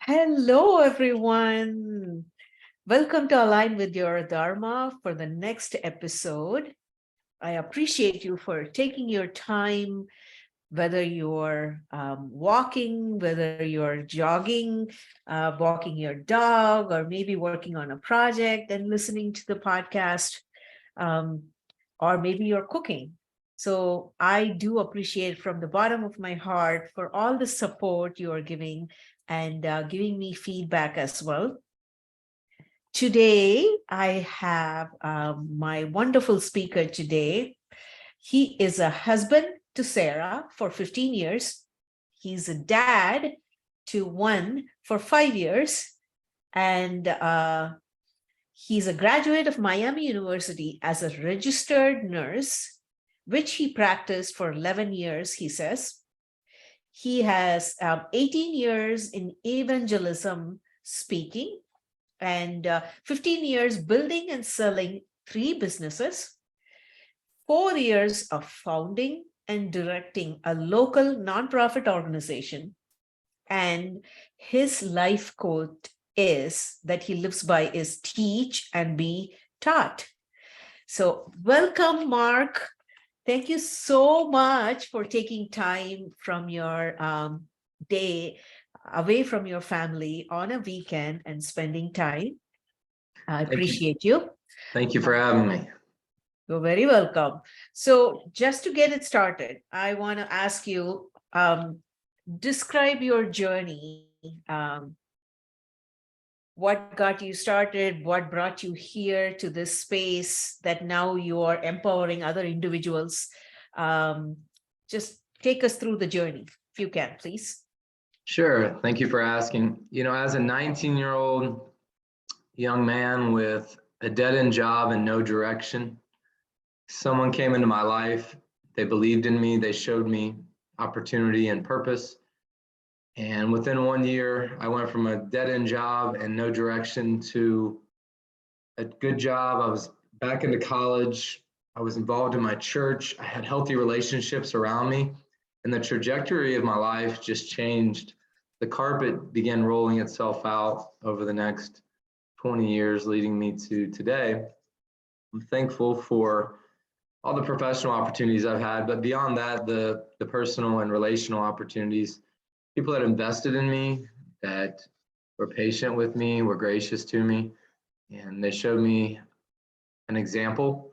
Hello, everyone. Welcome to Align with Your Dharma for the next episode. I appreciate you for taking your time, whether you're walking, whether you're jogging, walking your dog, or maybe working on a project and listening to the podcast, um, or maybe you're cooking. So I do appreciate from the bottom of my heart for all the support you are giving and giving me feedback as well. Today, I have my wonderful speaker today. He is a husband to Sarah for 15 years. He's a dad to one for 5 years. And he's a graduate of Miami University as a registered nurse, which he practiced for 11 years, he says. He has 18 years in evangelism speaking and 15 years building and selling 3 businesses, 4 years of founding and directing a local nonprofit organization. And his life quote is that he lives by is teach and be taught. So welcome, Mark. Thank you so much for taking time from your day away from your family on a weekend and spending time. I appreciate you. Thank you for having me. You're very welcome. So just to get it started, I want to ask you, describe your journey. What got you started? What brought you here to this space that now you are empowering other individuals? Just take us through the journey, if you can, please. Sure. Thank you for asking. As a 19-year-old young man with a dead-end job and no direction, someone came into my life. They believed in me. They showed me opportunity and purpose. And within 1 year, I went from a dead-end job and no direction to a good job. I was back into college. I was involved in my church. I had healthy relationships around me. And the trajectory of my life just changed. The carpet began rolling itself out over the next 20 years, leading me to today. I'm thankful for all the professional opportunities I've had, but beyond that, the personal and relational opportunities. People that invested in me, that were patient with me, were gracious to me, and they showed me an example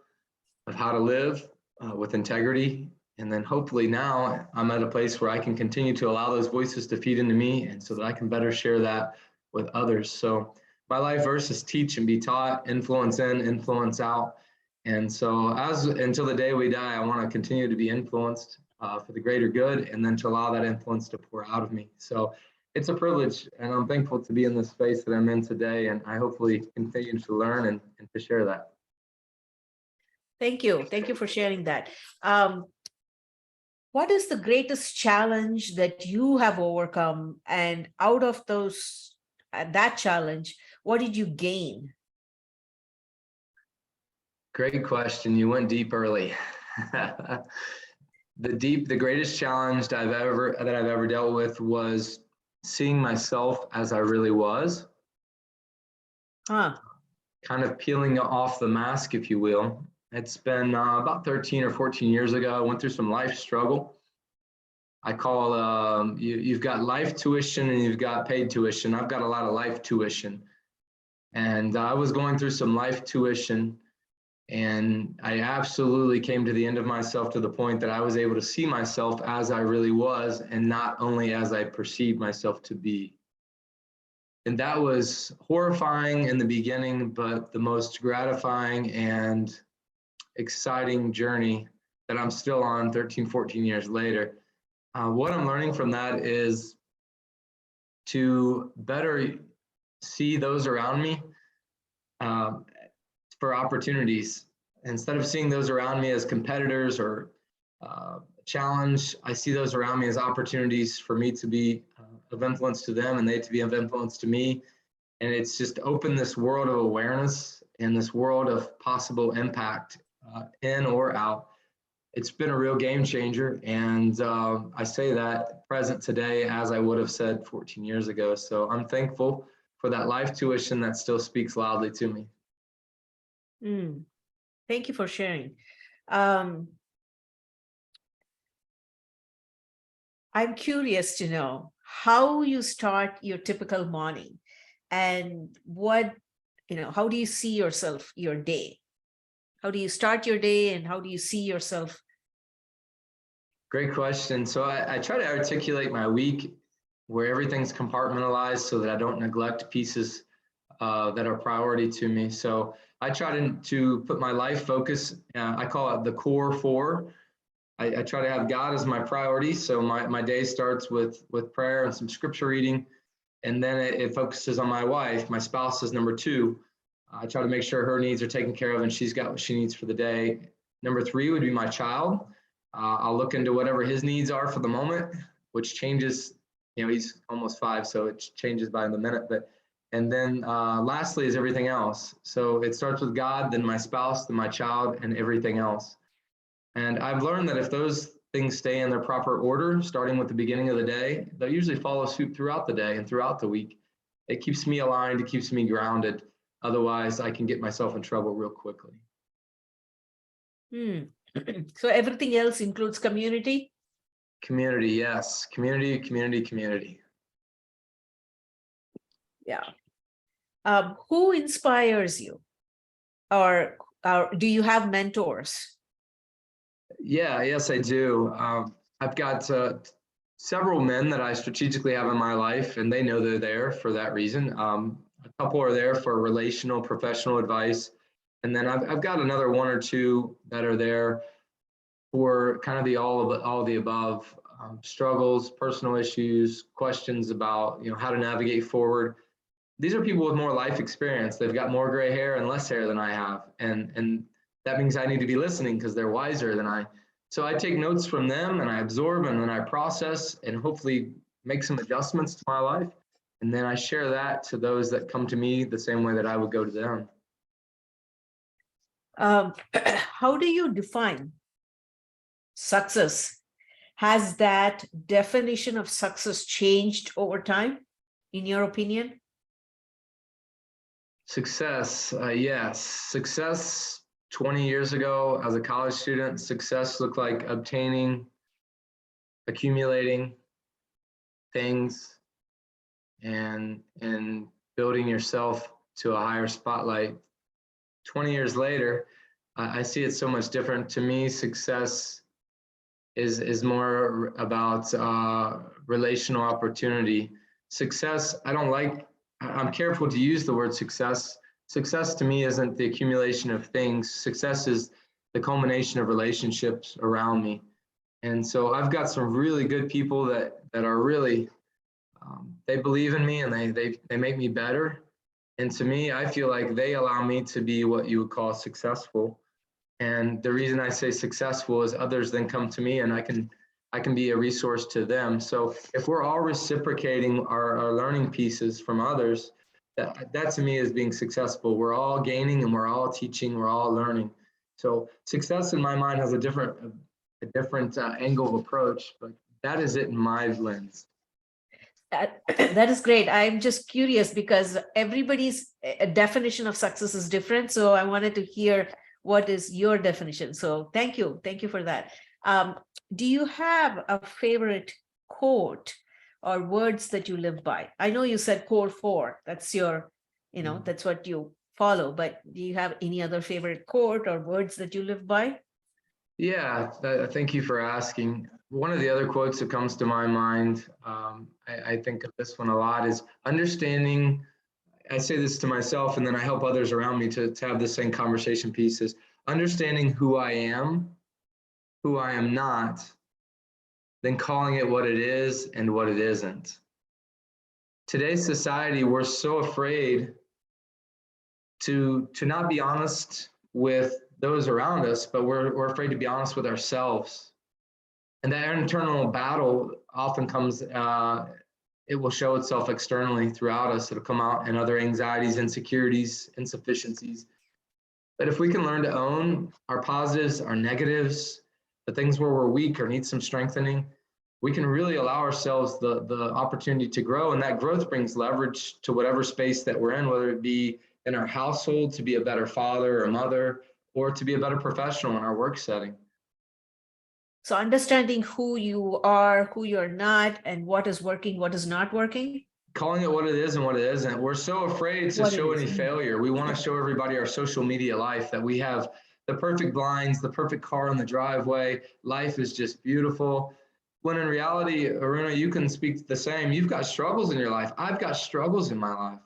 of how to live with integrity. And then hopefully now I'm at a place where I can continue to allow those voices to feed into me, and so that I can better share that with others. So my life verse is teach and be taught, influence in, influence out. And so until the day we die, I want to continue to be influenced for the greater good, and then to allow that influence to pour out of me. So it's a privilege, and I'm thankful to be in the space that I'm in today, and I hopefully continue to learn and to share that. Thank you. Thank you for sharing that. What is the greatest challenge that you have overcome? And out of that challenge, what did you gain? Great question. You went deep early. The greatest challenge that I've ever dealt with was seeing myself as I really was. Kind of peeling off the mask, if you will. It's been about 13 or 14 years ago. I went through some life struggle. I call you've got life tuition and you've got paid tuition. I've got a lot of life tuition. And I was going through some life tuition, and I absolutely came to the end of myself, to the point that I was able to see myself as I really was, and not only as I perceived myself to be. And that was horrifying in the beginning, but the most gratifying and exciting journey that I'm still on 13, 14 years later. What I'm learning from that is to better see those around me for opportunities. Instead of seeing those around me as competitors or challenge, I see those around me as opportunities for me to be of influence to them, and they to be of influence to me. And it's just opened this world of awareness and this world of possible impact in or out. it's been a real game changer. And I say that present today as I would have said 14 years ago. So I'm thankful for that life tuition that still speaks loudly to me. Thank you for sharing. I'm curious to know how you start your typical morning and how do you see yourself, your day? How do you start your day and how do you see yourself? Great question. So I try to articulate my week where everything's compartmentalized so that I don't neglect pieces that are priority to me. So I try to put my life focus, I call it the core four. I try to have God as my priority. So my day starts with prayer and some scripture reading. And then it focuses on my wife. My spouse is number two. I try to make sure her needs are taken care of and she's got what she needs for the day. Number three would be my child. I'll look into whatever his needs are for the moment, which changes. He's almost 5, so it changes by the minute. And then lastly is everything else. So it starts with God, then my spouse, then my child, and everything else. And I've learned that if those things stay in their proper order, starting with the beginning of the day, they'll usually follow suit throughout the day and throughout the week. It keeps me aligned, it keeps me grounded. Otherwise, I can get myself in trouble real quickly. So everything else includes community? Community, yes. Community, community, community. Yeah. Who inspires you? Or do you have mentors? Yes, I do. I've got several men that I strategically have in my life, and they know they're there for that reason. A couple are there for relational, professional advice. And then I've got another one or two that are there for kind of all of the above, struggles, personal issues, questions about how to navigate forward. These are people with more life experience. They've got more gray hair and less hair than I have, and that means I need to be listening because they're wiser than I. So I take notes from them and I absorb and then I process and hopefully make some adjustments to my life. And then I share that to those that come to me the same way that I would go to them. How do you define success? Has that definition of success changed over time, in your opinion? Success, yes. Success 20 years ago as a college student, success looked like obtaining, accumulating things, and building yourself to a higher spotlight. 20 years later, I see it so much different. To me, success is more about relational opportunity. Success, I'm careful to use the word success. Success to me isn't the accumulation of things. Success is the culmination of relationships around me. And so I've got some really good people that are really, they believe in me and they make me better. And to me, I feel like they allow me to be what you would call successful. And the reason I say successful is others then come to me and I can be a resource to them. So if we're all reciprocating our learning pieces from others, that to me is being successful. We're all gaining and we're all teaching, we're all learning. So success in my mind has a different angle of approach, but that is it in my lens. That is great. I'm just curious because everybody's definition of success is different. So I wanted to hear what is your definition. So thank you. Thank you for that. Do you have a favorite quote or words that you live by? I know you said core 4. That's your, that's what you follow, but do you have any other favorite quote or words that you live by? Yeah, thank you for asking. One of the other quotes that comes to my mind, I think of this one a lot, is understanding. I say this to myself and then I help others around me to have the same conversation pieces. Understanding who I am not, then calling it what it is and what it isn't. Today's society, we're so afraid to not be honest with those around us, but we're afraid to be honest with ourselves. And that internal battle often comes, it will show itself externally throughout us. It'll come out in other anxieties, insecurities, insufficiencies. But if we can learn to own our positives, our negatives, the things where we're weak or need some strengthening, we can really allow ourselves the opportunity to grow. And that growth brings leverage to whatever space that we're in, whether it be in our household to be a better father or mother, or to be a better professional in our work setting. So understanding who you are, who you're not, and what is working, what is not working. Calling it what it is and what it isn't. We're so afraid to show any failure. We want to show everybody our social media life, that we have the perfect blinds, the perfect car in the driveway. Life is just beautiful. When in reality, Aruna, you can speak the same. You've got struggles in your life. I've got struggles in my life.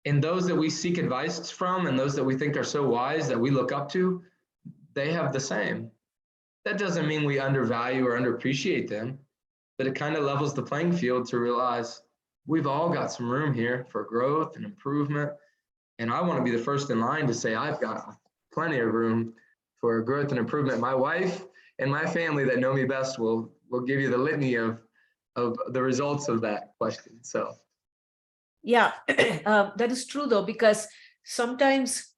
And those that we seek advice from and those that we think are so wise that we look up to, they have the same. That doesn't mean we undervalue or underappreciate them, but it kind of levels the playing field to realize we've all got some room here for growth and improvement. And I want to be the first in line to say I've got plenty of room for growth and improvement. My wife and my family that know me best will give you the litany of the results of that question. So yeah, that is true though, because sometimes,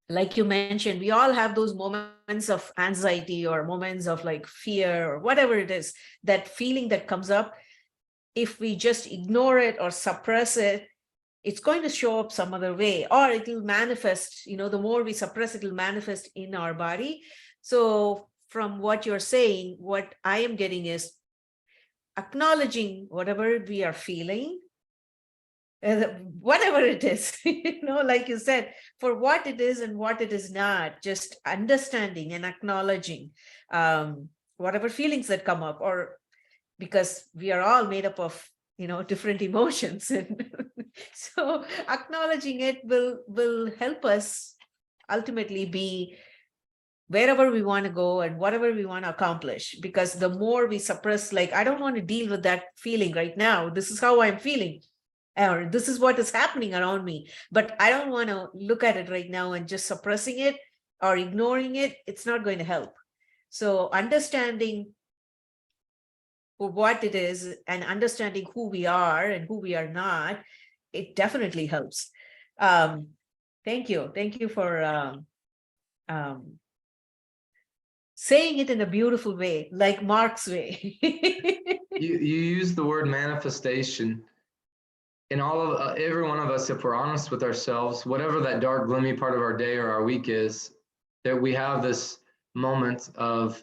like you mentioned, we all have those moments of anxiety or moments of like fear or whatever it is, that feeling that comes up. If we just ignore it or suppress it, it's going to show up some other way, or it will manifest, the more we suppress, it will manifest in our body. So from what you're saying, what I am getting is acknowledging whatever we are feeling, whatever it is, like you said, for what it is and what it is not, just understanding and acknowledging whatever feelings that come up, or because we are all made up of different emotions, and so acknowledging it will help us ultimately be wherever we want to go and whatever we want to accomplish. Because the more we suppress, like, I don't want to deal with that feeling right now, this is how I'm feeling, or this is what is happening around me, but I don't want to look at it right now, and just suppressing it or ignoring it, it's not going to help. So understanding what it is and understanding who we are and who we are not, it definitely helps. Thank you for saying it in a beautiful way, like Mark's way. you use the word manifestation. In all of every one of us, if we're honest with ourselves, whatever that dark, gloomy part of our day or our week is, that we have this moment of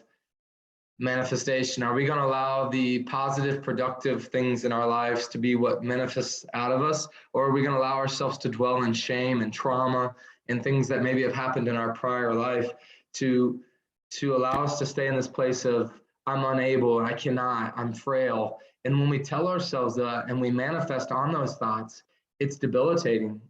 manifestation. Are we going to allow the positive, productive things in our lives to be what manifests out of us? Or are we going to allow ourselves to dwell in shame and trauma and things that maybe have happened in our prior life to allow us to stay in this place of, I'm unable, I cannot, I'm frail. And when we tell ourselves that and we manifest on those thoughts, it's debilitating.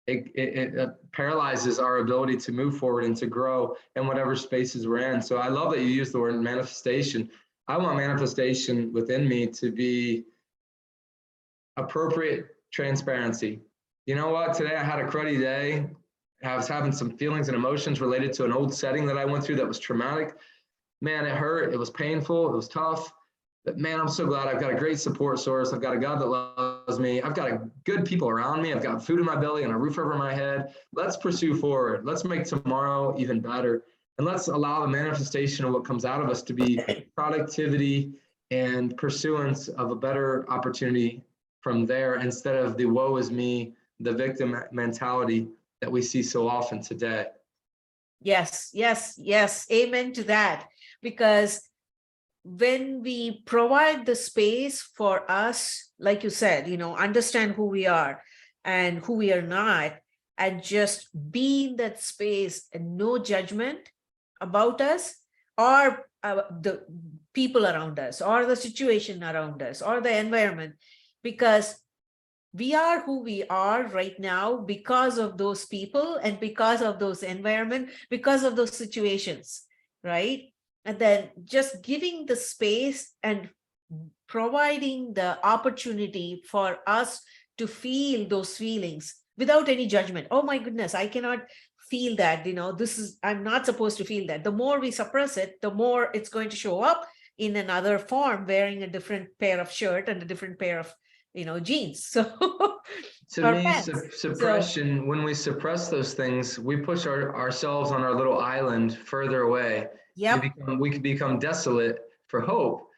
It paralyzes our ability to move forward and to grow in whatever spaces we're in. So I love that you use the word manifestation. I want manifestation within me to be appropriate transparency. You know what? Today I had a cruddy day. I was having some feelings and emotions related to an old setting that I went through that was traumatic. Man, it hurt. It was painful. It was tough. But man, I'm so glad I've got a great support source. I've got a God that loves me. I've got good people around me. I've got food in my belly and a roof over my head. Let's pursue forward. Let's make tomorrow even better. And let's allow the manifestation of what comes out of us to be productivity and pursuance of a better opportunity from there, instead of the woe is me, the victim mentality that we see so often today. Yes. Amen to that. Because when we provide the space for us, like you said, understand who we are and who we are not, and just be in that space and no judgment about us or the people around us or the situation around us or the environment, because we are who we are right now because of those people and because of those environment, because of those situations, right? And then just giving the space and providing the opportunity for us to feel those feelings without any judgment. Oh my goodness, I cannot feel that, I'm not supposed to feel that. The more we suppress it, the more it's going to show up in another form, wearing a different pair of shirt and a different pair of jeans. So to me, suppression, when we suppress those things, we push ourselves on our little island further away. Yep. We can become desolate for hope.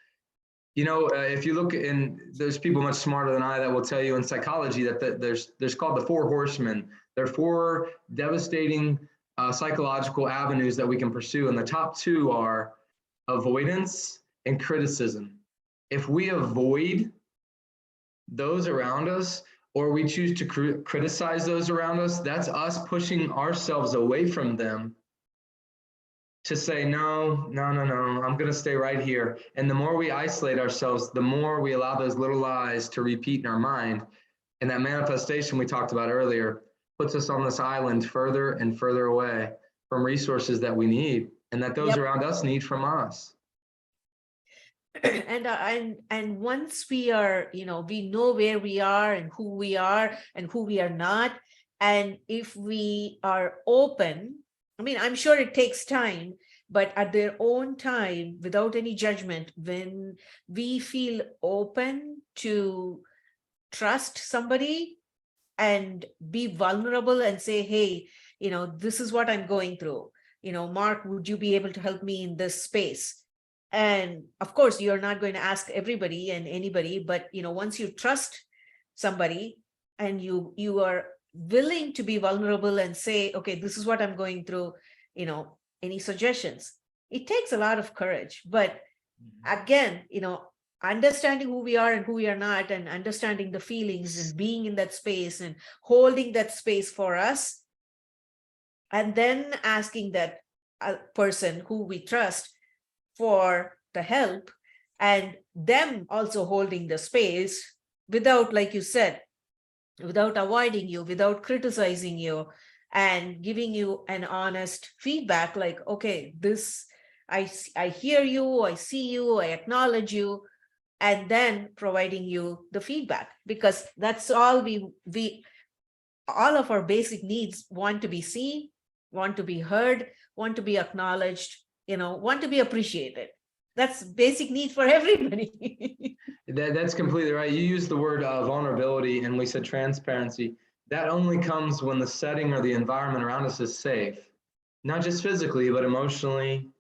You know, if you look in, there's people much smarter than I that will tell you in psychology that there's called the four horsemen. There are four devastating psychological avenues that we can pursue, and the top two are avoidance and criticism. If we avoid those around us, or we choose to criticize those around us, that's us pushing ourselves away from them to say, no, I'm going to stay right here. And the more we isolate ourselves, the more we allow those little lies to repeat in our mind. And that manifestation we talked about earlier puts us on this island further and further away from resources that we need and that those Yep. around us need from us. And once we are, we know where we are and who we are not. And if we are open, I mean, I'm sure it takes time, but at their own time, without any judgment, when we feel open to trust somebody and be vulnerable and say, hey, this is what I'm going through. Mark, would you be able to help me in this space? And of course, you're not going to ask everybody and anybody, but once you trust somebody and you are willing to be vulnerable and say, okay, this is what I'm going through, any suggestions? It takes a lot of courage. But again, understanding who we are and who we are not, and understanding the feelings and being in that space and holding that space for us, and then asking that person who we trust for the help, and them also holding the space without, like you said, without avoiding you, without criticizing you, and giving you an honest feedback like, okay, this, I hear you, I see you, I acknowledge you, and then providing you the feedback, because that's all we all of our basic needs: want to be seen, want to be heard, want to be acknowledged, want to be appreciated. That's basic need for everybody. That's completely right. You used the word vulnerability, and we said transparency. That only comes when the setting or the environment around us is safe, not just physically, but emotionally,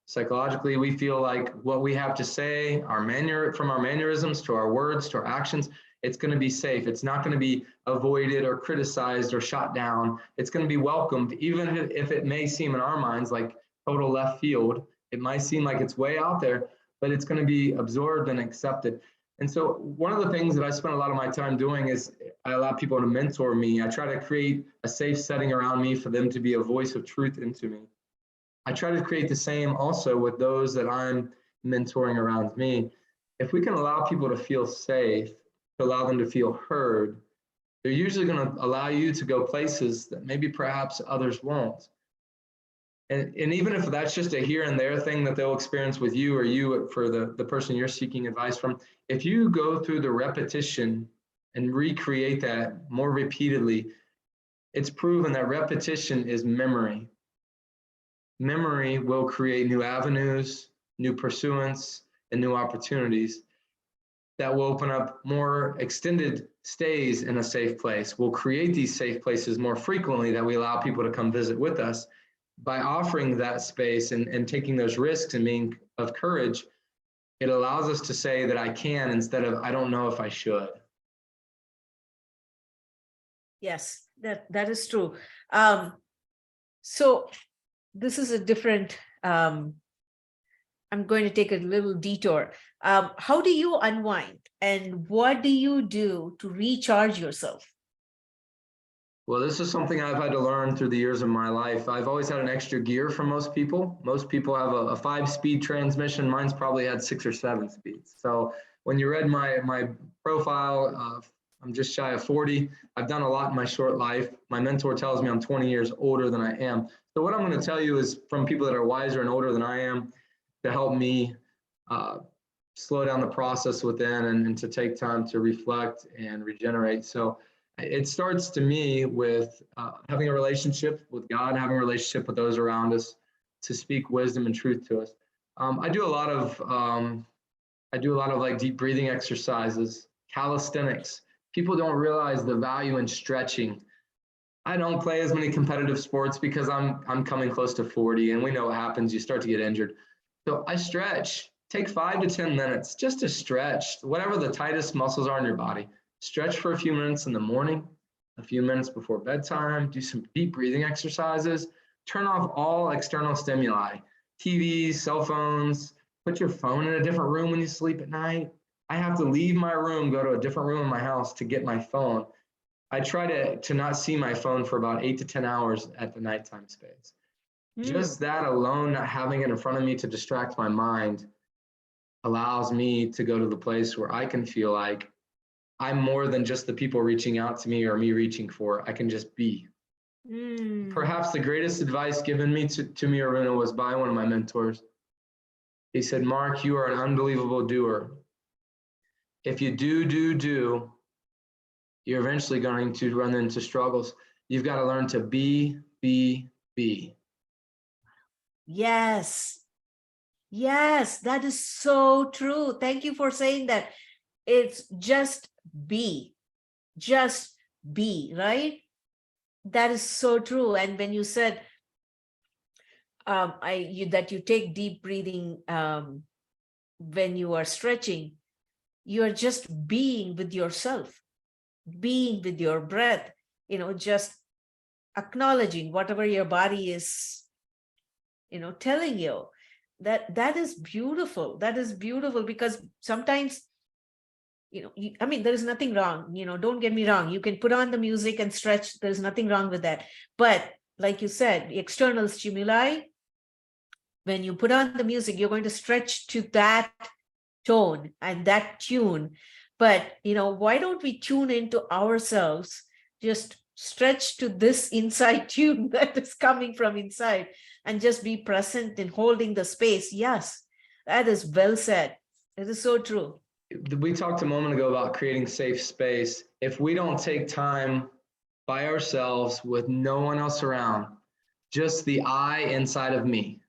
psychologically. We feel like what we have to say, from our mannerisms to our words to our actions, it's going to be safe. It's not going to be avoided or criticized or shot down. It's going to be welcomed, even if it may seem in our minds like total left field. It might seem like it's way out there, but it's going to be absorbed and accepted. And so one of the things that I spend a lot of my time doing is I allow people to mentor me. I try to create a safe setting around me for them to be a voice of truth into me. I try to create the same also with those that I'm mentoring around me. If we can allow people to feel safe, to allow them to feel heard, they're usually going to allow you to go places that maybe perhaps others won't. And even if that's just a here and there thing that they'll experience with you, or you for the person you're seeking advice from, if you go through the repetition and recreate that more repeatedly, it's proven that repetition is memory. Memory will create new avenues, new pursuance, and new opportunities that will open up more extended stays in a safe place. We'll create these safe places more frequently that we allow people to come visit with us. By offering that space and taking those risks and being of courage, it allows us to say that I can instead of I don't know if I should. Yes, that is true. So this is a different, I'm going to take a little detour. How do you unwind, and what do you do to recharge yourself? Well, this is something I've had to learn through the years of my life. I've always had an extra gear from most people. Most people have a 5-speed transmission. Mine's probably had 6 or 7 speeds. So when you read my profile, I'm just shy of 40. I've done a lot in my short life. My mentor tells me I'm 20 years older than I am. So what I'm going to tell you is from people that are wiser and older than I am, to help me slow down the process within and to take time to reflect and regenerate. So it starts to me with having a relationship with God, having a relationship with those around us, to speak wisdom and truth to us. I do a lot of like deep breathing exercises, calisthenics. People don't realize the value in stretching. I don't play as many competitive sports because I'm coming close to 40, and we know what happens. You start to get injured. So I stretch. Take 5 to 10 minutes just to stretch, whatever the tightest muscles are in your body. Stretch for a few minutes in the morning, a few minutes before bedtime. Do some deep breathing exercises. Turn off all external stimuli, TVs, cell phones. Put your phone in a different room when you sleep at night. I have to leave my room, go to a different room in my house to get my phone. I try to not see my phone for about 8 to 10 hours at the nighttime space. Mm. Just that alone, not having it in front of me to distract my mind, allows me to go to the place where I can feel like I'm more than just the people reaching out to me or me reaching for. I can just be. Mm. Perhaps the greatest advice given me to me, Aruna, was by one of my mentors. He said, Mark, you are an unbelievable doer. If you do, you're eventually going to run into struggles. You've got to learn to be. Yes. Yes, that is so true. Thank you for saying that. It's just be, right? That is so true. And when you said that you take deep breathing when you are stretching, you are just being with yourself, being with your breath, just acknowledging whatever your body is, telling you. That is beautiful. That is beautiful, because sometimes, there is nothing wrong, don't get me wrong. You can put on the music and stretch. There's nothing wrong with that. But like you said, external stimuli, when you put on the music, you're going to stretch to that tone and that tune. But, why don't we tune into ourselves, just stretch to this inside tune that is coming from inside, and just be present in holding the space. Yes, that is well said. It is so true. We talked a moment ago about creating safe space. If we don't take time by ourselves with no one else around, just the I inside of me,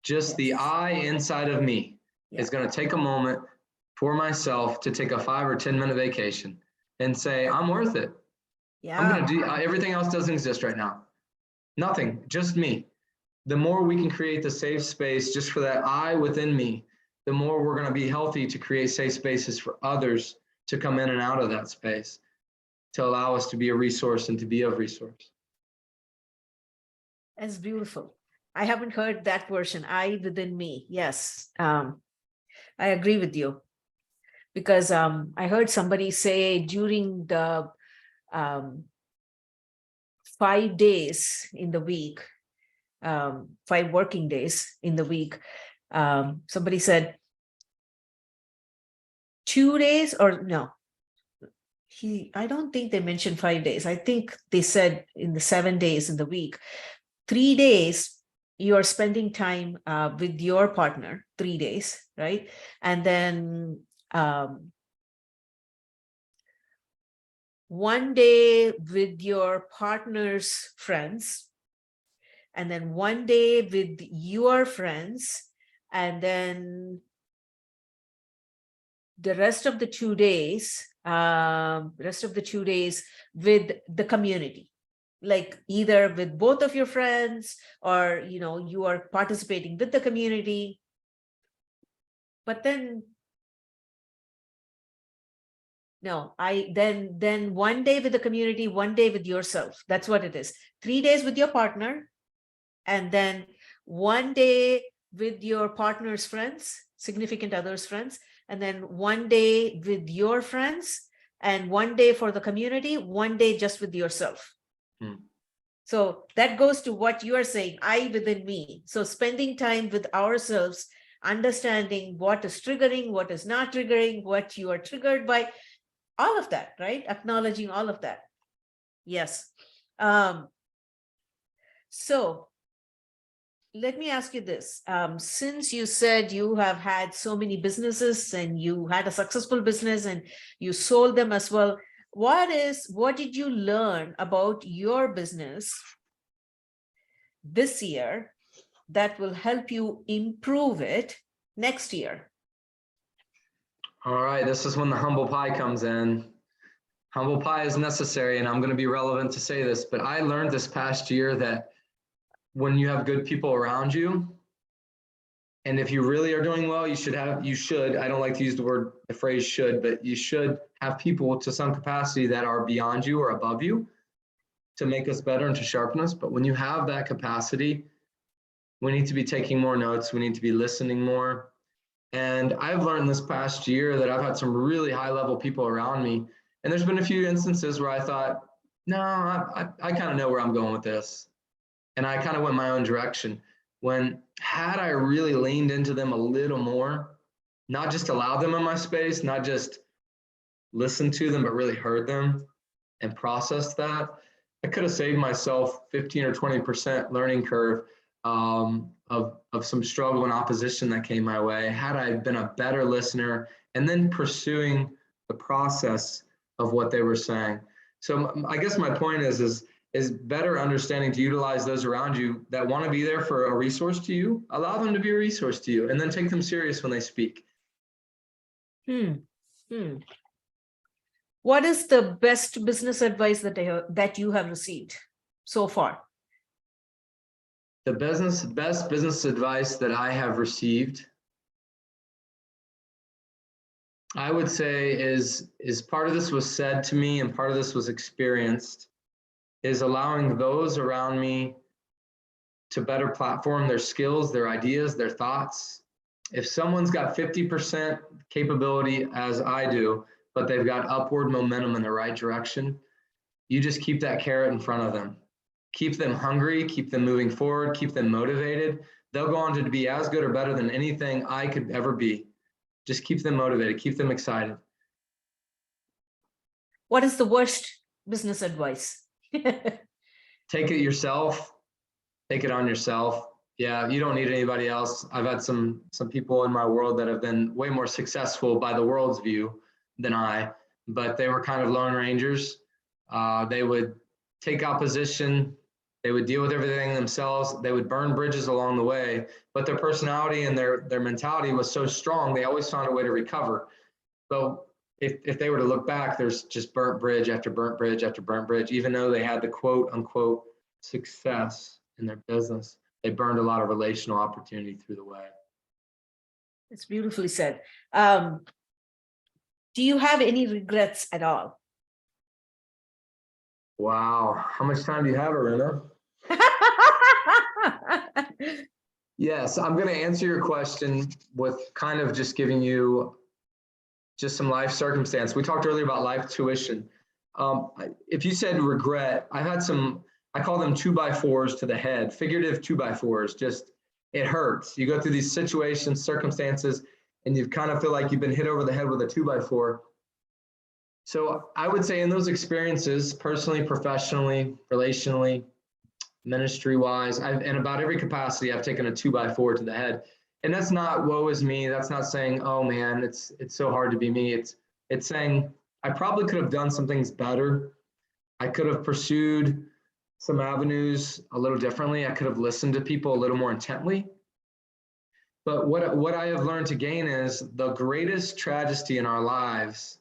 just the I inside of me is going to take a moment for myself to take a 5 or 10 minute vacation and say, I'm worth it. I'm going to do everything else doesn't exist right now. Nothing, just me. The more we can create the safe space just for that I within me, the more we're going to be healthy to create safe spaces for others to come in and out of that space, to allow us to be a resource and to be of resource. That's beautiful. I haven't heard that version, I within me. Yes, I agree with you. Because I heard somebody say during the 5 days in the week, 5 working days in the week, somebody said 2 days, or no, I don't think they mentioned 5 days. I think they said in the 7 days in the week, 3 days you are spending time with your partner, 3 days, right? And then 1 day with your partner's friends, and then 1 day with your friends, and then the rest of the 2 days, with the community, like either with both of your friends, or you are participating with the community. But then no, then 1 day with the community, 1 day with yourself. That's what it is. 3 days with your partner, and then 1 day with your partner's friends, significant others' friends, and then 1 day with your friends, and 1 day for the community, 1 day just with yourself. So that goes to what you are saying, I within me. So spending time with ourselves, understanding what is triggering, what is not triggering, what you are triggered by, all of that, right? Acknowledging all of that. Yes. So let me ask you this. Since you said you have had so many businesses and you had a successful business and you sold them as well, what did you learn about your business this year that will help you improve it next year? All right, this is when the humble pie comes in. Humble pie is necessary, and I'm going to be relevant to say this, but I learned this past year that when you have good people around you, and if you really are doing well, you should, I don't like to use the phrase should, but you should have people to some capacity that are beyond you or above you to make us better and to sharpen us. But when you have that capacity, we need to be taking more notes. We need to be listening more. And I've learned this past year that I've had some really high level people around me. And there's been a few instances where I thought, no, I kind of know where I'm going with this. And I kind of went my own direction. When had I really leaned into them a little more, not just allowed them in my space, not just listened to them, but really heard them and processed that, I could have saved myself 15 or 20% learning curve of some struggle and opposition that came my way had I been a better listener and then pursuing the process of what they were saying. So I guess my point is better understanding to utilize those around you that want to be there for a resource to you. Allow them to be a resource to you, and then take them serious when they speak. What is the best business advice that you have received so far? The best business advice that I have received, I would say is part of this was said to me and part of this was experienced, is allowing those around me to better platform their skills, their ideas, their thoughts. If someone's got 50% capability as I do, but they've got upward momentum in the right direction, you just keep that carrot in front of them. Keep them hungry, keep them moving forward, keep them motivated. They'll go on to be as good or better than anything I could ever be. Just keep them motivated, keep them excited. What is the worst business advice? Take it yourself. Take it on yourself. Yeah, you don't need anybody else. I've had some people in my world that have been way more successful by the world's view than I, but they were kind of lone rangers. They would take opposition. They would deal with everything themselves. They would burn bridges along the way, but their personality and their mentality was so strong, they always found a way to recover. So if they were to look back, there's just burnt bridge after burnt bridge after burnt bridge, even though they had the quote unquote success in their business, they burned a lot of relational opportunity through the way. It's beautifully said. Do you have any regrets at all? Wow. How much time do you have, Aruna? Yes, I'm going to answer your question with kind of just giving you just some life circumstance. We talked earlier about life tuition. If you said regret, I've had some, I call them 2x4s to the head, figurative 2x4s. Just, it hurts. You go through these situations, circumstances, and you kind of feel like you've been hit over the head with a 2x4. So I would say in those experiences, personally, professionally, relationally, ministry-wise, in about every capacity, I've taken a 2x4 to the head. And that's not woe is me. That's not saying, oh man, it's so hard to be me. It's saying I probably could have done some things better. I could have pursued some avenues a little differently. I could have listened to people a little more intently. But what I have learned to gain is the greatest tragedy in our lives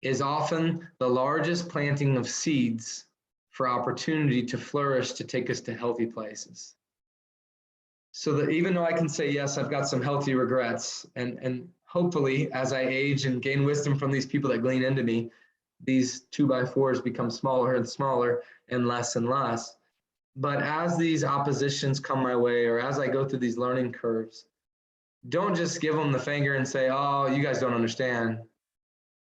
is often the largest planting of seeds for opportunity to flourish, to take us to healthy places. So that even though I can say, yes, I've got some healthy regrets, and hopefully as I age and gain wisdom from these people that glean into me, these 2x4s become smaller and smaller and less and less. But as these oppositions come my way, or as I go through these learning curves, don't just give them the finger and say, oh, you guys don't understand.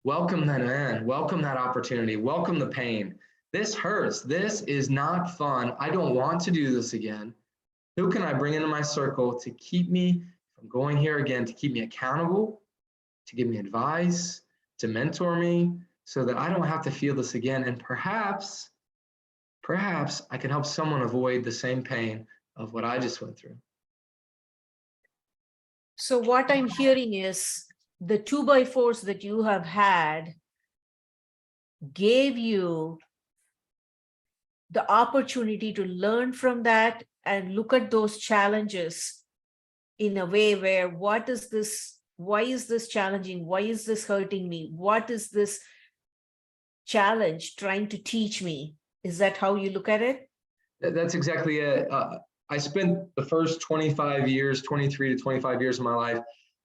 Welcome that in, welcome that opportunity, welcome the pain. This hurts, this is not fun. I don't want to do this again. Who can I bring into my circle to keep me from going here again, to keep me accountable, to give me advice, to mentor me, so that I don't have to feel this again. And perhaps I can help someone avoid the same pain of what I just went through. So what I'm hearing is the 2x4s that you have had gave you the opportunity to learn from that and look at those challenges in a way where, what is this? Why is this challenging? Why is this hurting me? What is this challenge, trying to teach me. Is that how you look at it? That's exactly it. I spent the first 25 years, 23 to 25 years of my life,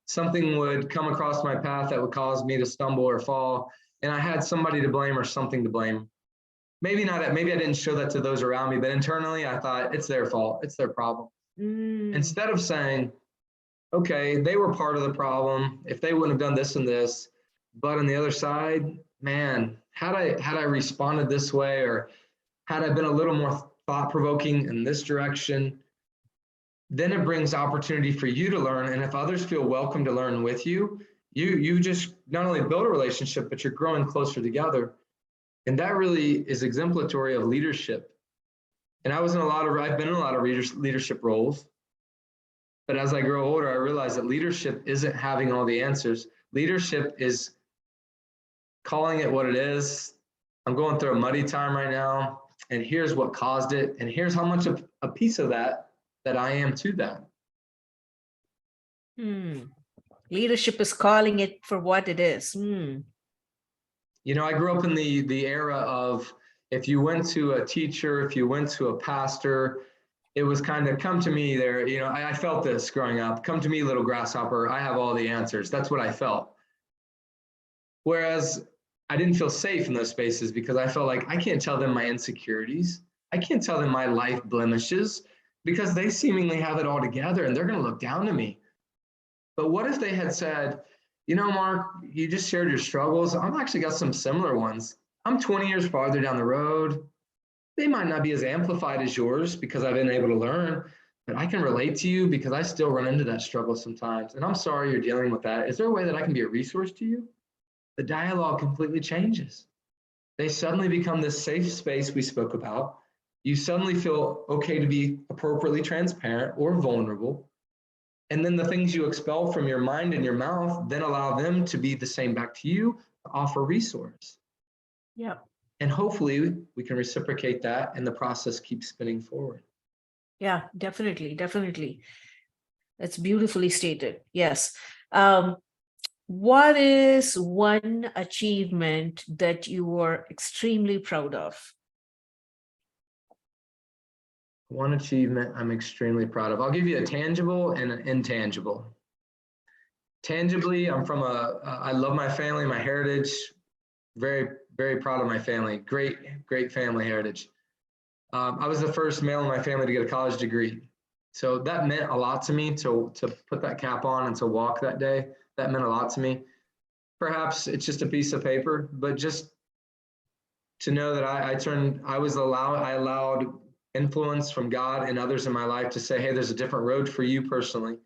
something would come across my path that would cause me to stumble or fall. And I had somebody to blame or something to blame. Maybe not, maybe I didn't show that to those around me, but internally I thought it's their fault. It's their problem. Instead of saying, okay, they were part of the problem. If they wouldn't have done this and this, but on the other side, man, had I responded this way, or had I been a little more thought-provoking in this direction, then it brings opportunity for you to learn. And if others feel welcome to learn with you, you just not only build a relationship, but you're growing closer together. And that really is exemplary of leadership. And I've been in a lot of leadership roles. But as I grow older, I realize that leadership isn't having all the answers. Leadership is calling it what it is. I'm going through a muddy time right now, and here's what caused it, and here's how much of a piece of that I am to that. Leadership is calling it for what it is. You know, I grew up in the era of, if you went to a teacher, if you went to a pastor, it was kind of, come to me there. You know, I felt this growing up. Come to me, little grasshopper. I have all the answers. That's what I felt. Whereas I didn't feel safe in those spaces because I felt like I can't tell them my insecurities. I can't tell them my life blemishes because they seemingly have it all together and they're going to look down to me. But what if they had said, you know, Mark, you just shared your struggles. I've actually got some similar ones. I'm 20 years farther down the road. They might not be as amplified as yours because I've been able to learn, but I can relate to you because I still run into that struggle sometimes. And I'm sorry you're dealing with that. Is there a way that I can be a resource to you? The dialogue completely changes. They suddenly become this safe space we spoke about. You suddenly feel okay to be appropriately transparent or vulnerable. And then the things you expel from your mind and your mouth then allow them to be the same back to you, to offer resource. Yeah. And hopefully we can reciprocate that and the process keeps spinning forward. Yeah, definitely. Definitely. That's beautifully stated. Yes. What is one achievement that you were extremely proud of? One achievement I'm extremely proud of. I'll give you a tangible and an intangible. Tangibly, I love my family, my heritage. Very, very proud of my family. Great family heritage. I was the first male in my family to get a college degree. So that meant a lot to me to put that cap on and to walk that day. That meant a lot to me. Perhaps it's just a piece of paper, but just to know that I allowed influence from God and others in my life to say, hey, there's a different road for you personally.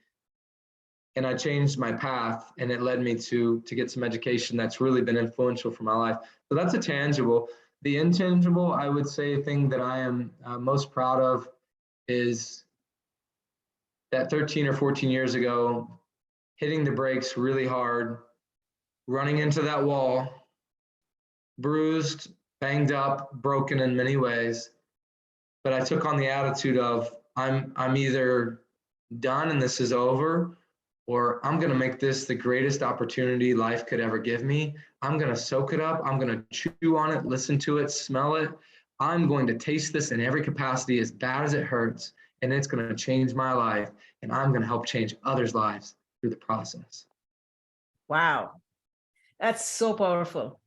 And I changed my path and it led me to get some education that's really been influential for my life. So that's a tangible. The intangible, I would say, thing that I am most proud of is that 13 or 14 years ago, hitting the brakes really hard, running into that wall, bruised, banged up, broken in many ways. But I took on the attitude of I'm either done and this is over, or I'm going to make this the greatest opportunity life could ever give me. I'm going to soak it up. I'm going to chew on it, listen to it, smell it. I'm going to taste this in every capacity, as bad as it hurts, and it's going to change my life, and I'm going to help change others' lives through the process. Wow, that's so powerful.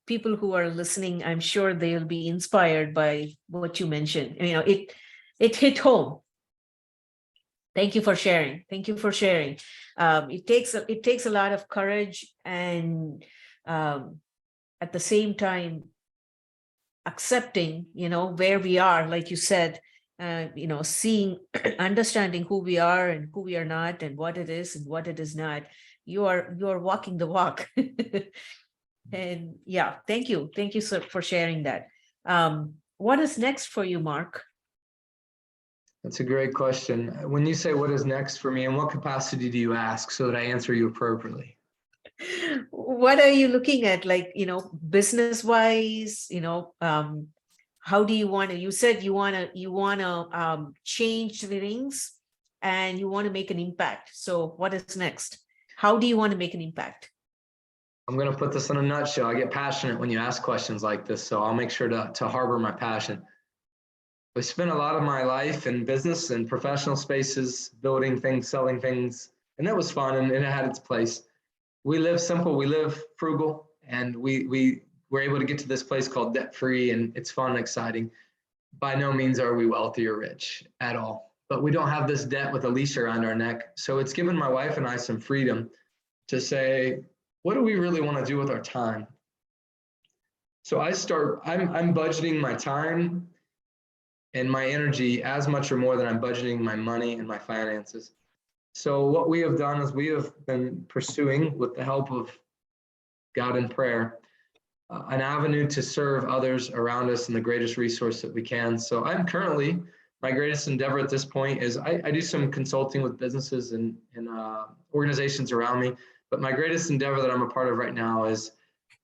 People who are listening, I'm sure they'll be inspired by what you mentioned. You know, it hit home. Thank you for sharing. Thank you for sharing. It takes a lot of courage and at the same time accepting, you know, where we are, like you said, you know, seeing, understanding who we are and who we are not, and what it is and what it is not. You are walking the walk. And yeah, thank you for sharing that. What is next for you, Mark? That's a great question. When you say what is next for me, in what capacity do you ask so that I answer you appropriately? What are you looking at, like, you know, business wise, you know, how do you want to, you said you want to change things and you want to make an impact. So what is next? How do you want to make an impact? I'm going to put this in a nutshell. I get passionate when you ask questions like this, so I'll make sure to harbor my passion. I spent a lot of my life in business and professional spaces, building things, selling things, and that was fun and it had its place. We live simple, we live frugal, and we were able to get to this place called debt free, and it's fun and exciting. By no means are we wealthy or rich at all, but we don't have this debt with a leash around our neck. So it's given my wife and I some freedom to say, what do we really want to do with our time? So I'm budgeting my time and my energy as much or more than I'm budgeting my money and my finances. So what we have done is we have been pursuing, with the help of God in prayer, an avenue to serve others around us and the greatest resource that we can. So I'm currently, my greatest endeavor at this point is I do some consulting with businesses and organizations around me, but my greatest endeavor that I'm a part of right now is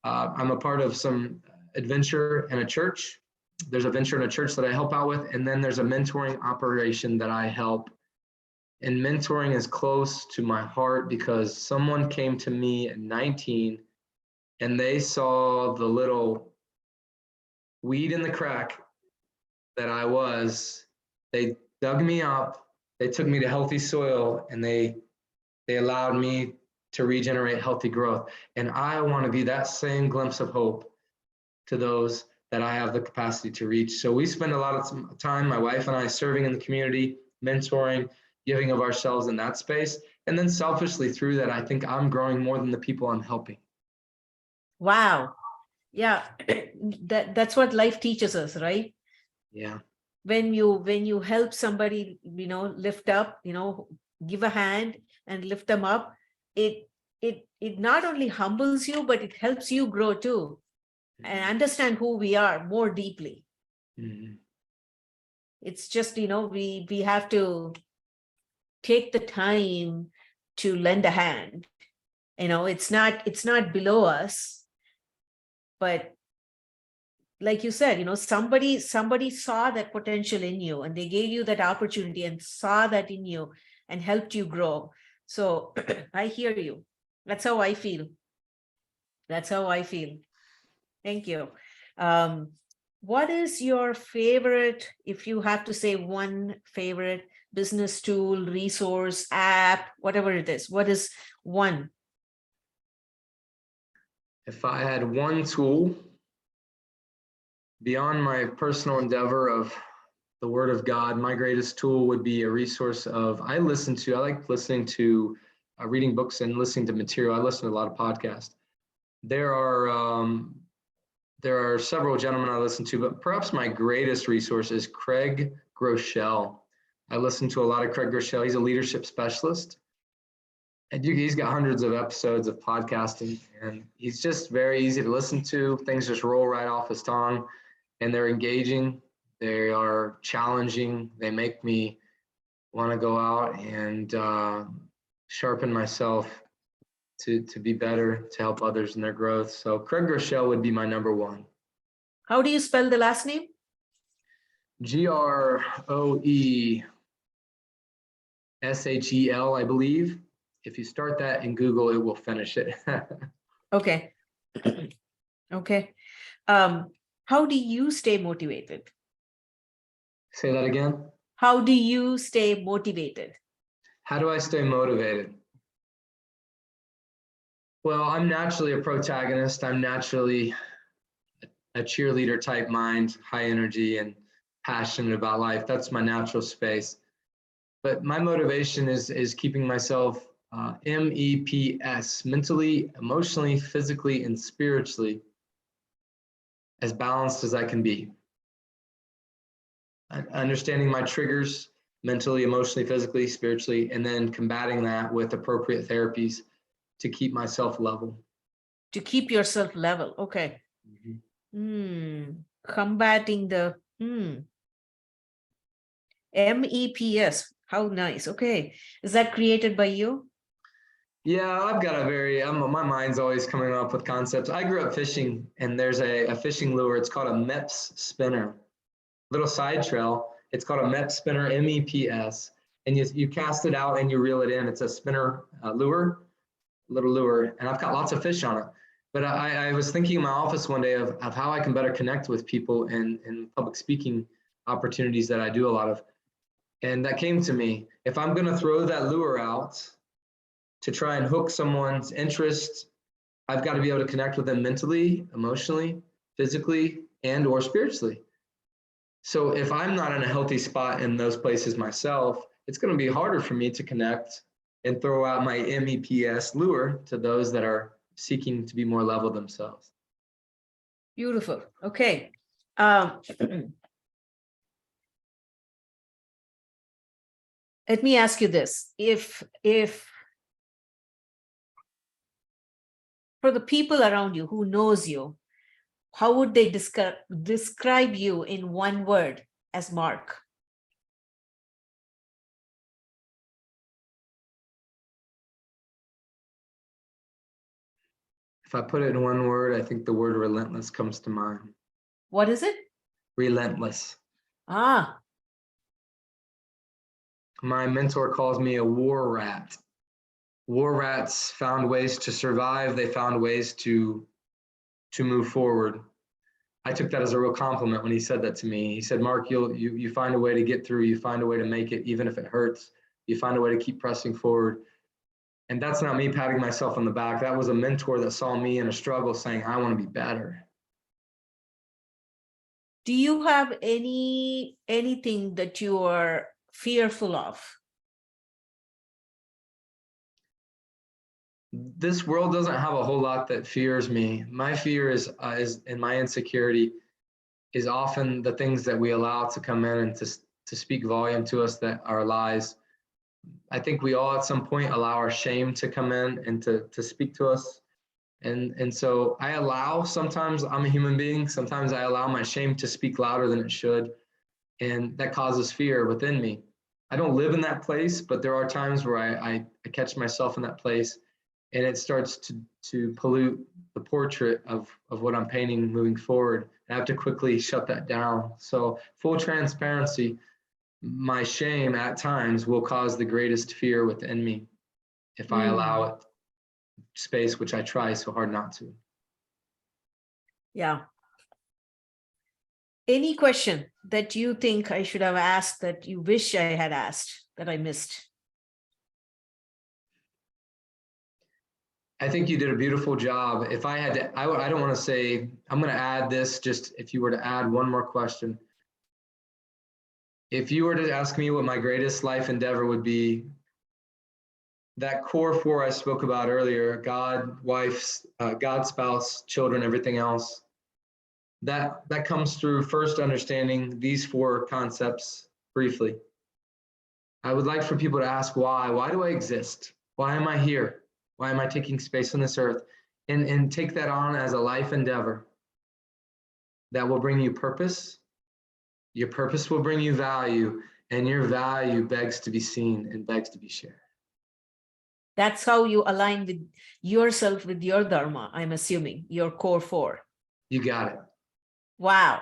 I'm a part of some adventure in a church. There's a venture in a church that I help out with, and then there's a mentoring operation that I help. And mentoring is close to my heart because someone came to me at 19 and they saw the little weed in the crack that I was. They dug me up, they took me to healthy soil, and they allowed me to regenerate healthy growth. And I want to be that same glimpse of hope to those that I have the capacity to reach. So we spend a lot of time, my wife and I, serving in the community, mentoring, giving of ourselves in that space. And then selfishly through that, I think I'm growing more than the people I'm helping. Wow. Yeah. That's what life teaches us, right? Yeah. When you help somebody, lift up, give a hand and lift them up, it not only humbles you, but it helps you grow too and understand who we are more deeply. Mm-hmm. It's just, we have to take the time to lend a hand. It's not below us, but like you said, somebody saw that potential in you and they gave you that opportunity and saw that in you and helped you grow. So I hear you. That's how I feel. Thank you. What is your favorite, if you have to say one favorite business tool, resource, app, whatever it is, what is one? If I had one tool beyond my personal endeavor of the Word of God, my greatest tool would be a resource of, I like listening to reading books and listening to material. I listen to a lot of podcasts. There are several gentlemen I listen to, but perhaps my greatest resource is Craig Groeschel. I listen to a lot of Craig Groeschel. He's a leadership specialist. And he's got hundreds of episodes of podcasting, and he's just very easy to listen to. Things just roll right off his tongue, and they're engaging. They are challenging. They make me want to go out and sharpen myself to be better, to help others in their growth. So Craig Groeschel would be my number one. How do you spell the last name? Groeshel, I believe. If you start that in Google, it will finish it. Okay. Okay. How do you stay motivated? Say that again. How do you stay motivated? How do I stay motivated? Well, I'm naturally a protagonist. I'm naturally a cheerleader type mind, high energy and passionate about life. That's my natural space. But my motivation is keeping myself MEPS, mentally, emotionally, physically, and spiritually, as balanced as I can be. Understanding my triggers mentally, emotionally, physically, spiritually, and then combating that with appropriate therapies to keep myself level. To keep yourself level. Okay. Combating the MEPS. How nice. Okay. Is that created by you? Yeah, I've got my mind's always coming up with concepts. I grew up fishing, and there's a fishing lure. It's called a MEPS spinner. Little side trail. It's called a MEPS spinner, MEPS. And you cast it out and you reel it in. It's a spinner lure, little lure. And I've got lots of fish on it. But I was thinking in my office one day of how I can better connect with people in public speaking opportunities that I do a lot of. And that came to me. If I'm going to throw that lure out to try and hook someone's interest, I've got to be able to connect with them mentally, emotionally, physically, and or spiritually. So if I'm not in a healthy spot in those places myself, it's going to be harder for me to connect and throw out my MEPS lure to those that are seeking to be more level themselves. Beautiful. Okay. Let me ask you this. If for the people around you who knows you, how would they describe you in one word as Mark? If I put it in one word, I think the word relentless comes to mind. What is it? Relentless. Ah, My mentor calls me a war rat. War rats found ways to survive. They found ways to move forward. I took that as a real compliment when he said that to me. He said, Mark, you find a way to get through. You find a way to make it, even if it hurts. You find a way to keep pressing forward. And that's not me patting myself on the back. That was a mentor that saw me in a struggle saying, I want to be better. do you have anything that you are fearful of? This world doesn't have a whole lot that fears me. My fear is and my insecurity is often the things that we allow to come in and to speak volume to us that are lies. I think we all at some point allow our shame to come in and to speak to us. And so I allow, sometimes I'm a human being, sometimes I allow my shame to speak louder than it should. And that causes fear within me. I don't live in that place, but there are times where I catch myself in that place and it starts to pollute the portrait of what I'm painting moving forward. I have to quickly shut that down. So full transparency, my shame at times will cause the greatest fear within me if I allow it space, which I try so hard not to. Yeah. Any question that you think I should have asked that you wish I had asked that I missed? I think you did a beautiful job. If I had to, I don't want to say, I'm going to add this, just if you were to add one more question. If you were to ask me what my greatest life endeavor would be, that core four I spoke about earlier, God, wife, God, spouse, children, everything else, that comes through first understanding these four concepts briefly. I would like for people to ask why. Why do I exist? Why am I here? Why am I taking space on this earth? And take that on as a life endeavor that will bring you purpose. Your purpose will bring you value, and your value begs to be seen and begs to be shared. That's how you align with yourself with your dharma, I'm assuming, your core four. You got it. Wow.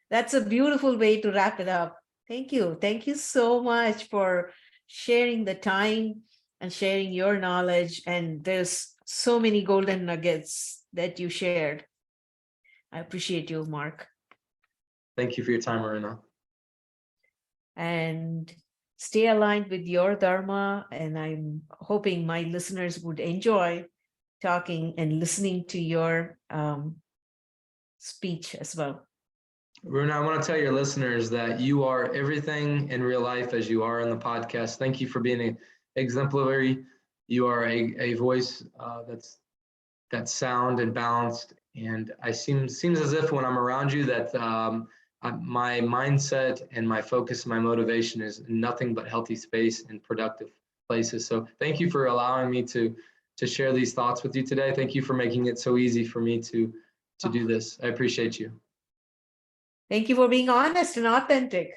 That's a beautiful way to wrap it up. Thank you. Thank you so much for sharing the time and sharing your knowledge. And there's so many golden nuggets that you shared. I appreciate you, Mark. Thank you for your time, Marina. And stay aligned with your dharma. And I'm hoping my listeners would enjoy talking and listening to your speech as well. Runa, I want to tell your listeners that you are everything in real life as you are in the podcast. Thank you for being exemplary. You are a voice that's sound and balanced. And seems as if when I'm around you that my mindset and my focus, my motivation is nothing but healthy space and productive places. So thank you for allowing me to share these thoughts with you today. Thank you for making it so easy for me to do this. I appreciate you. Thank you for being honest and authentic.